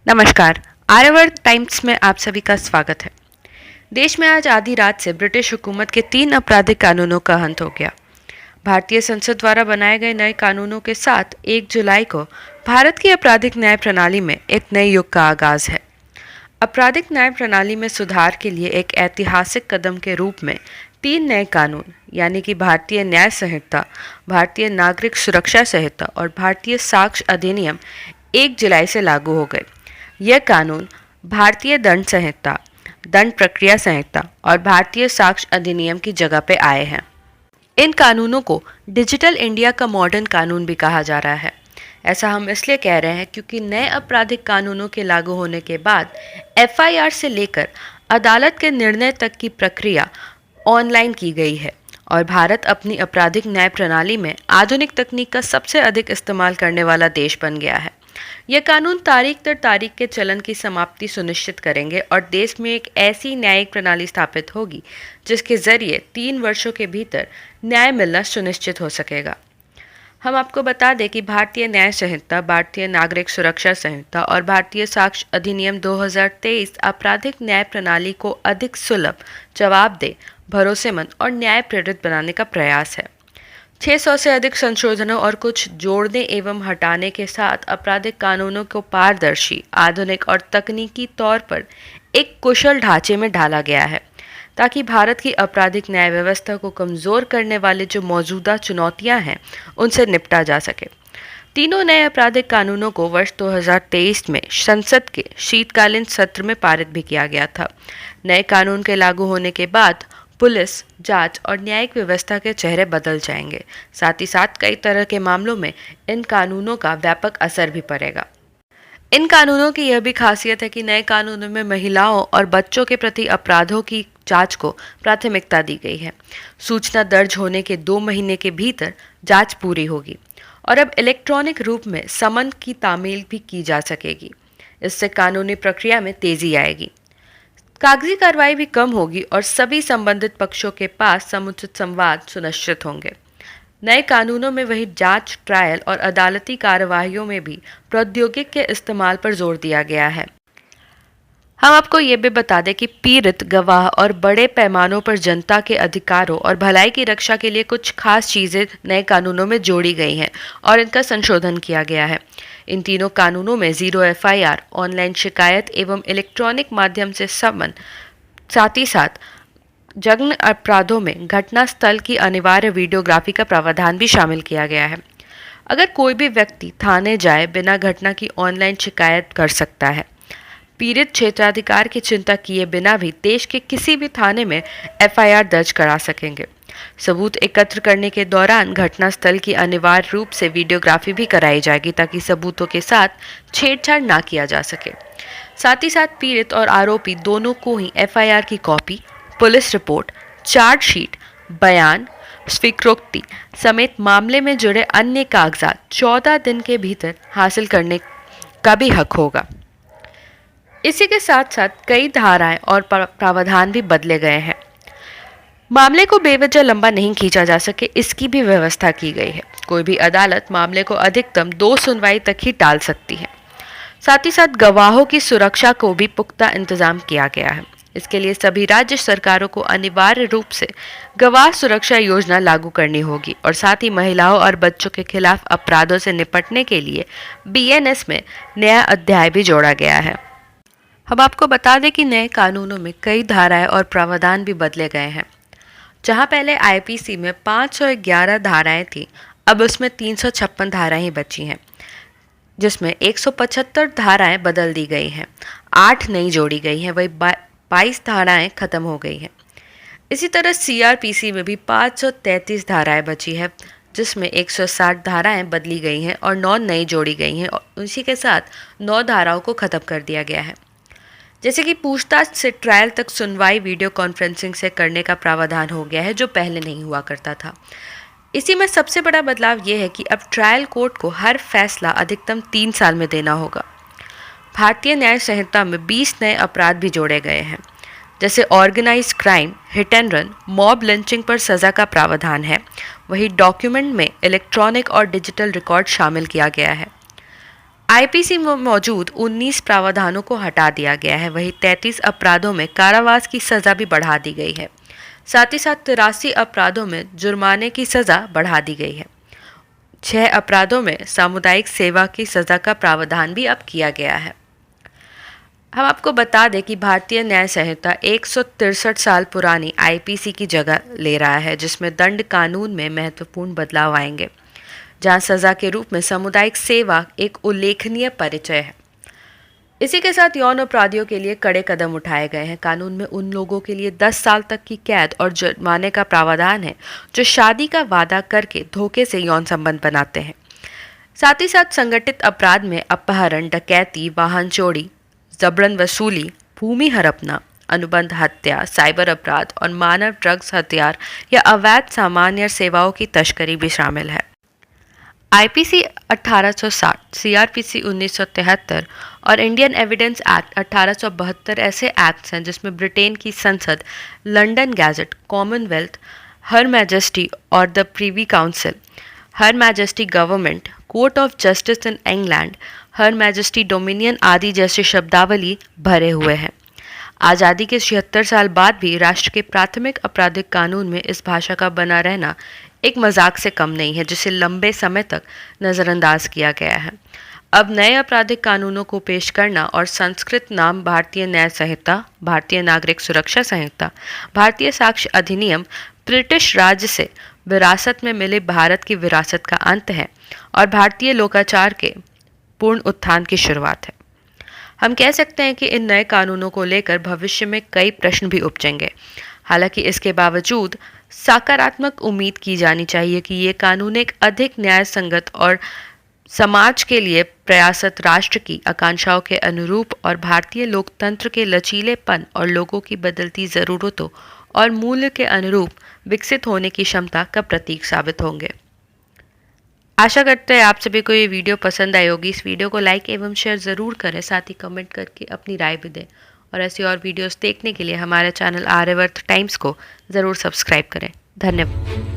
नमस्कार। आर्यवर्त टाइम्स में आप सभी का स्वागत है। देश में आज आधी रात से ब्रिटिश हुकूमत के 3 आपराधिक कानूनों का अंत हो गया। भारतीय संसद द्वारा बनाए गए नए कानूनों के साथ 1 जुलाई को भारत की आपराधिक न्याय प्रणाली में एक नए युग का आगाज है। आपराधिक न्याय प्रणाली में सुधार के लिए एक ऐतिहासिक कदम के रूप में 3 नए कानून यानी कि भारतीय न्याय संहिता, भारतीय नागरिक सुरक्षा संहिता और भारतीय साक्ष्य अधिनियम 1 जुलाई से लागू हो गए। यह कानून भारतीय दंड संहिता, दंड प्रक्रिया संहिता और भारतीय साक्ष्य अधिनियम की जगह पे आए हैं। इन कानूनों को डिजिटल इंडिया का मॉडर्न कानून भी कहा जा रहा है। ऐसा हम इसलिए कह रहे हैं क्योंकि नए आपराधिक कानूनों के लागू होने के बाद एफआईआर से लेकर अदालत के निर्णय तक की प्रक्रिया ऑनलाइन की गई है और भारत अपनी आपराधिक न्याय प्रणाली में आधुनिक तकनीक का सबसे अधिक इस्तेमाल करने वाला देश बन गया है। यह कानून तारीख दर तारीख के चलन की समाप्ति सुनिश्चित करेंगे और देश में एक ऐसी न्यायिक प्रणाली स्थापित होगी जिसके जरिए 3 वर्षों के भीतर न्याय मिलना सुनिश्चित हो सकेगा। हम आपको बता दें कि भारतीय न्याय संहिता, भारतीय नागरिक सुरक्षा संहिता और भारतीय साक्ष्य अधिनियम 2023 आपराधिक न्याय प्रणाली को अधिक सुलभ, जवाबदेह, भरोसेमंद और न्याय प्रेरित बनाने का प्रयास है। 600 से अधिक संशोधनों और कुछ जोड़ने एवं हटाने के साथ आपराधिक कानूनों को पारदर्शी, आधुनिक और तकनीकी तौर पर एक कुशल ढांचे में ढाला गया है ताकि भारत की आपराधिक न्याय व्यवस्था को कमज़ोर करने वाले जो मौजूदा चुनौतियां हैं उनसे निपटा जा सके। तीनों नए आपराधिक कानूनों को वर्ष 2023 में संसद के शीतकालीन सत्र में पारित भी किया गया था। नए कानून के लागू होने के बाद पुलिस, जांच और न्यायिक व्यवस्था के चेहरे बदल जाएंगे। साथ ही साथ कई तरह के मामलों में इन कानूनों का व्यापक असर भी पड़ेगा। इन कानूनों की यह भी खासियत है कि नए कानूनों में महिलाओं और बच्चों के प्रति अपराधों की जांच को प्राथमिकता दी गई है। सूचना दर्ज होने के 2 महीने के भीतर जांच पूरी होगी और अब इलेक्ट्रॉनिक रूप में समन की तामील भी की जा सकेगी। इससे कानूनी प्रक्रिया में तेजी आएगी, कागजी कार्रवाई भी कम होगी और सभी संबंधित पक्षों के पास समुचित संवाद सुनिश्चित होंगे। नए कानूनों में वही जांच, ट्रायल और अदालती कार्यवाहियों में भी प्रौद्योगिकी के इस्तेमाल पर जोर दिया गया है। हम आपको ये भी बता दें कि पीड़ित, गवाह और बड़े पैमानों पर जनता के अधिकारों और भलाई की रक्षा के लिए कुछ खास चीज़ें नए कानूनों में जोड़ी गई हैं और इनका संशोधन किया गया है। इन तीनों कानूनों में 0 एफआईआर, ऑनलाइन शिकायत एवं इलेक्ट्रॉनिक माध्यम से समन, साथ ही साथ जघन्य अपराधों में घटनास्थल की अनिवार्य वीडियोग्राफी का प्रावधान भी शामिल किया गया है। अगर कोई भी व्यक्ति थाने जाए बिना घटना की ऑनलाइन शिकायत कर सकता है। पीड़ित क्षेत्राधिकार की चिंता किए बिना भी देश के किसी भी थाने में एफआईआर दर्ज करा सकेंगे। सबूत एकत्र करने के दौरान घटनास्थल की अनिवार्य रूप से वीडियोग्राफी भी कराई जाएगी ताकि सबूतों के साथ छेड़छाड़ ना किया जा सके। साथ ही साथ पीड़ित और आरोपी दोनों को ही एफआईआर की कॉपी, पुलिस रिपोर्ट, चार्जशीट, बयान, स्वीकृति समेत मामले में जुड़े अन्य कागजात 14 दिन के भीतर हासिल करने का भी हक होगा। इसी के साथ साथ कई धाराएं और प्रावधान भी बदले गए हैं। मामले को बेवजह लंबा नहीं खींचा जा सके, इसकी भी व्यवस्था की गई है। कोई भी अदालत मामले को अधिकतम 2 सुनवाई तक ही टाल सकती है। साथ ही साथ गवाहों की सुरक्षा को भी पुख्ता इंतजाम किया गया है। इसके लिए सभी राज्य सरकारों को अनिवार्य रूप से गवाह सुरक्षा योजना लागू करनी होगी और साथ ही महिलाओं और बच्चों के खिलाफ अपराधों से निपटने के लिए बीएनएस में नया अध्याय भी जोड़ा गया है। हम आपको बता दें कि नए कानूनों में कई धाराएं और प्रावधान भी बदले गए हैं। जहां पहले आईपीसी में 511 धाराएं थी, अब उसमें 356 धाराएं ही बची हैं, जिसमें 175 धाराएं बदल दी गई हैं, 8 नई जोड़ी गई हैं, वही 22 धाराएं खत्म हो गई हैं। इसी तरह सीआरपीसी में भी 533 धाराएं बची है, जिसमें 160 धाराएं बदली गई हैं और 9 नई जोड़ी गई हैं और उसी के साथ 9 धाराओं को खत्म कर दिया गया है। जैसे कि पूछताछ से ट्रायल तक सुनवाई वीडियो कॉन्फ्रेंसिंग से करने का प्रावधान हो गया है, जो पहले नहीं हुआ करता था। इसी में सबसे बड़ा बदलाव यह है कि अब ट्रायल कोर्ट को हर फैसला अधिकतम 3 साल में देना होगा। भारतीय न्याय संहिता में 20 नए अपराध भी जोड़े गए हैं, जैसे organised crime, hit and run, mob lynching पर सज़ा का प्रावधान है। वही डॉक्यूमेंट में इलेक्ट्रॉनिक और डिजिटल रिकॉर्ड शामिल किया गया है। आईपीसी में मौजूद 19 प्रावधानों को हटा दिया गया है, वहीं 33 अपराधों में कारावास की सजा भी बढ़ा दी गई है। साथ ही साथ 83 अपराधों में जुर्माने की सजा बढ़ा दी गई है। 6 अपराधों में सामुदायिक सेवा की सजा का प्रावधान भी अब किया गया है। हम आपको बता दें कि भारतीय न्याय संहिता 163 साल पुरानी आईपीसी की जगह ले रहा है, जिसमें दंड कानून में महत्वपूर्ण बदलाव आएंगे, जहां सजा के रूप में सामुदायिक सेवा एक उल्लेखनीय परिचय है। इसी के साथ यौन अपराधियों के लिए कड़े कदम उठाए गए हैं। कानून में उन लोगों के लिए 10 साल तक की कैद और जुर्माने का प्रावधान है जो शादी का वादा करके धोखे से यौन संबंध बनाते हैं। साथ ही साथ संगठित अपराध में अपहरण, डकैती, वाहन चोरी, जबरन वसूली, भूमि हड़पना, अनुबंध हत्या, साइबर अपराध और मानव ड्रग्स हथियार या अवैध सामान या सेवाओं की तस्करी भी शामिल है। आईपीसी 1860, सीआरपीसी 1973 और इंडियन एविडेंस एक्ट 1872 ऐसे एक्ट्स हैं जिसमें ब्रिटेन की संसद, London gazette, Commonwealth, her majesty और the privy council, her majesty government, court of justice in England, her majesty dominion आदि जैसी शब्दावली भरे हुए हैं। आज़ादी के 76 साल बाद भी राष्ट्र के प्राथमिक आपराधिक कानून में इस भाषा का बना रहना एक मजाक से कम नहीं है, जिसे लंबे समय तक नज़रअंदाज किया गया है। अब नए आपराधिक कानूनों को पेश करना और संस्कृत नाम भारतीय न्याय संहिता, भारतीय नागरिक सुरक्षा संहिता, भारतीय साक्ष्य अधिनियम ब्रिटिश राज्य से विरासत में मिले भारत की विरासत का अंत है और भारतीय लोकाचार के पूर्ण उत्थान की शुरुआत है। हम कह सकते हैं कि इन नए कानूनों को लेकर भविष्य में कई प्रश्न भी उपजेंगे। हालांकि इसके बावजूद सकारात्मक उम्मीद की जानी चाहिए कि ये कानून एक अधिक न्याय संगत और समाज के लिए प्रयासत राष्ट्र की आकांक्षाओं के अनुरूप और भारतीय लोकतंत्र के लचीलेपन और लोगों की बदलती ज़रूरतों और मूल्य के अनुरूप विकसित होने की क्षमता का प्रतीक साबित होंगे। आशा करते हैं आप सभी को ये वीडियो पसंद आई होगी। इस वीडियो को लाइक एवं शेयर ज़रूर करें, साथ ही कमेंट करके अपनी राय भी दें और ऐसी और वीडियोस देखने के लिए हमारे चैनल आर्यवर्त टाइम्स को ज़रूर सब्सक्राइब करें। धन्यवाद।